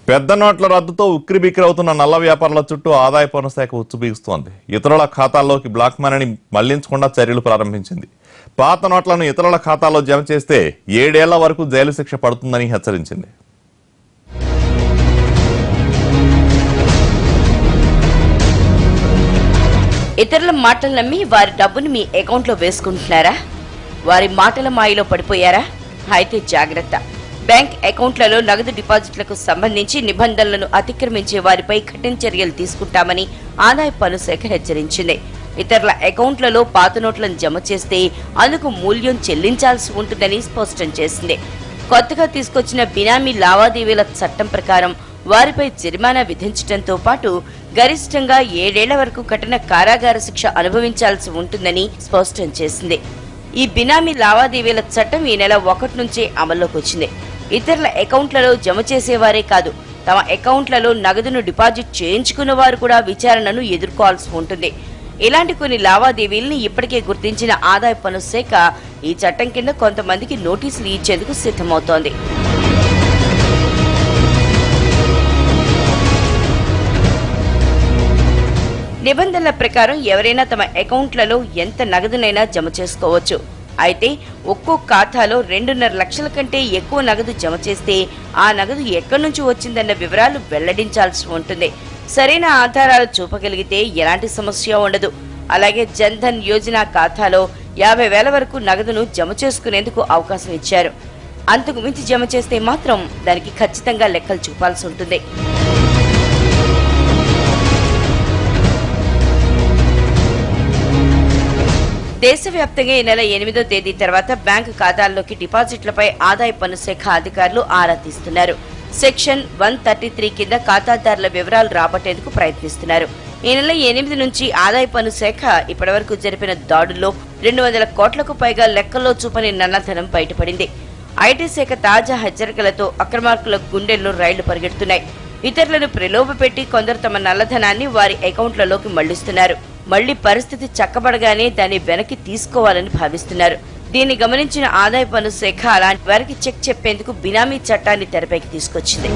పెద్ద నోట్ల రద్దుతో ఉక్కిరిబిక్కిరవుతున్న నల్ల వ్యాపారుల చుట్టూ ఆదాయ పన్ను శాఖ ఉచ్చుబిగుస్తోంది. ఇతరుల ఖాతాల్లోకి బ్లాక్ మనీని మళ్లించకుండా చర్యలు ప్రారంభించింది. పాత నోట్లను ఇతరుల ఖాతాల్లో జమ చేస్తే 7 ఏళ్ల వరకు జైలు శిక్ష పడుతుందని హెచ్చరించింది. ఇతరుల మాటలు నమ్మి వారి డబ్బును మీ అకౌంట్లో వేసుకుంటున్నారా? వారి మాటల మాయలో పడిపోయారా? అయితే జాగ్రత్త. బ్యాంక్ అకౌంట్లలో నగదు డిపాజిట్లకు సంబంధించి నిబంధనలను అతిక్రమించే వారిపై కఠిన చర్యలు తీసుకుంటామని ఆదాయ పన్ను శాఖ హెచ్చరించింది. ఇతరుల అకౌంట్లలో పాత నోట్లను జమ చేస్తే అందుకు మూల్యం చెల్లించాల్సి ఉంటుందని స్పష్టం చేసింది. కొత్తగా తీసుకొచ్చిన బినామీ లావాదేవీల చట్టం ప్రకారం వారిపై జరిమానా విధించడంతో పాటు గరిష్టంగా 7 ఏళ్ల వరకు కఠిన కారాగార శిక్ష అనుభవించాల్సి ఉంటుందని స్పష్టం చేసింది. ఈ బినామీ లావాదేవీల చట్టం ఈ నెల 1 నుంచే అమల్లోకి వచ్చింది. ఇతరుల అకౌంట్లలో జమ చేసేవారే కాదు, తమ అకౌంట్లలో నగదును డిపాజిట్ చేయించుకున్న వారు కూడా విచారణను ఎదుర్కోవాల్సి ఉంటుంది. ఇలాంటి కొన్ని లావాదేవీల్ని ఇప్పటికే గుర్తించిన ఆదాయ పన్ను శాఖ ఈ చట్టం కింద కొంతమందికి నోటీసులు ఇచ్చేందుకు సిద్ధమవుతోంది. నిబంధనల ప్రకారం ఎవరైనా తమ అకౌంట్లలో ఎంత నగదునైనా జమ చేసుకోవచ్చు. అయితే ఒక్కో ఖాతాలో 2.5 లక్షల కంటే ఎక్కువ నగదు జమ చేస్తే ఆ నగదు ఎక్కడి నుంచి వచ్చిందన్న వివరాలు వెల్లడించాల్సి ఉంటుంది. సరైన ఆధారాలు చూపగలిగితే ఎలాంటి సమస్య ఉండదు. అలాగే జన్ ధన్ యోజన ఖాతాలో 50,000 వరకు నగదును జమ చేసుకునేందుకు అవకాశం ఇచ్చారు. అంతకు మించి జమ చేస్తే మాత్రం దానికి ఖచ్చితంగా లెక్కలు చూపాల్సి ఉంటుంది. దేశవ్యాప్తంగా ఈ నెల 8వ తేదీ తర్వాత బ్యాంకు ఖాతాల్లోకి డిపాజిట్లపై ఆదాయ పన్ను శాఖ అధికారులు ఆరా తీస్తున్నారు. సెక్షన్ 133 కింద ఖాతాదారుల వివరాలు రాబట్టేందుకు ప్రయత్నిస్తున్నారు. ఈ నెల 8 నుంచి ఆదాయ పన్ను శాఖ ఇప్పటివరకు జరిపిన దాడుల్లో 200 కోట్లకు పైగా లెక్కల్లో చూపని నల్లధనం బయటపడింది. ఐటీ శాఖ తాజా హెచ్చరికలతో అక్రమార్కుల గుండెల్లో రైళ్లు పరిగెడుతున్నాయి. ఇతరులను ప్రలోభపెట్టి కొందరు తమ నల్లధనాన్ని వారి అకౌంట్లలోకి మళ్లిస్తున్నారు. మళ్లీ పరిస్థితి చక్కబడగానే దాన్ని వెనక్కి తీసుకోవాలని భావిస్తున్నారు. దీన్ని గమనించిన ఆదాయ పన్ను శాఖ అలాంటి వారికి చెక్ చెప్పేందుకు బినామీ చట్టాన్ని తెరపైకి తీసుకొచ్చింది.